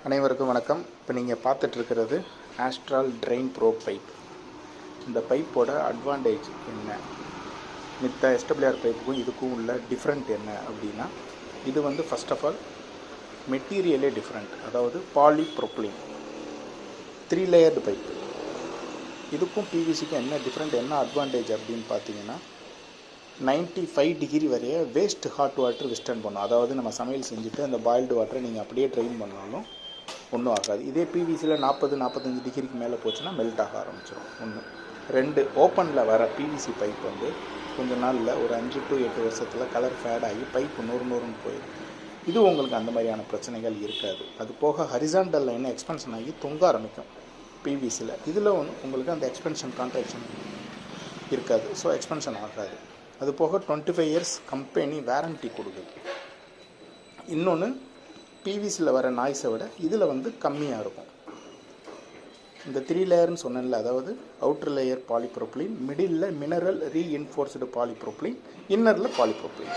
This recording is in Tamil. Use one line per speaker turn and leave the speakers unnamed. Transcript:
அனைவருக்கும் வணக்கம். இப்போ நீங்கள் பார்த்துட்ருக்கிறது ஆஸ்ட்ரால் ட்ரெயின் ப்ரோ பைப். இந்த பைப்போட அட்வான்டேஜ் என்ன, மித்த எஸ்டபிள்யூஆர் பைப்புக்கும் இதுக்கும் உள்ள டிஃப்ரெண்ட் என்ன அப்படின்னா, இது வந்து ஃபஸ்ட் ஆஃப் ஆல் மெட்டீரியலே டிஃப்ரெண்ட். அதாவது பாலிப்ரோப்ளீன் 3 லேயர்டு பைப்பு. இதுக்கும் பிவிசிக்கும் என்ன டிஃப்ரெண்ட், என்ன அட்வான்டேஜ் அப்படின்னு பார்த்தீங்கன்னா, 95 டிகிரி வரைய வேஸ்ட் ஹாட் வாட்டர் விஸ்டன் பண்ணும். அதாவது நம்ம சமையல் செஞ்சுட்டு அந்த பாயில்டு வாட்டரை நீங்கள் அப்படியே ட்ரெயின் பண்ணாலும் ஒன்றும் ஆகாது. இதே பிவிசியில் 40-45 டிகிரிக்கு மேலே போச்சுன்னா மெல்ட் ஆக ஆரம்பிச்சிடும். 1 2 ஓப்பனில் வர பிவிசி பைப் வந்து கொஞ்சம் நாளில் ஒரு 5 to 8 வருஷத்தில் கலர் ஃபேட் ஆகி பைப்பு நொறுன்னு போயிடும். இது உங்களுக்கு அந்த மாதிரியான பிரச்சனைகள் இருக்காது. அது போக ஹரிசாண்டல் லைன் எக்ஸ்பென்ஷன் ஆகி தொங்க ஆரம்பிக்கும் பிவிசியில். இதில் உங்களுக்கு அந்த எக்ஸ்பென்ஷன் கான்ட்ராக்ஷன் இருக்காது. ஸோ எக்ஸ்பென்ஷன் ஆகாது. அது போக 25 இயர்ஸ் கம்பெனி வாரண்ட்டி கொடுக்குது. இன்னொன்று, பிவிசியில் வர நாய்ஸை விட இதில் வந்து கம்மியாக இருக்கும். இந்த 3 லேயர்னு சொன்னேன்ல, அதாவது outer layer polypropylene, middle mineral reinforced polypropylene, இன்னரில் பாலிப்ரோப்ளீன்.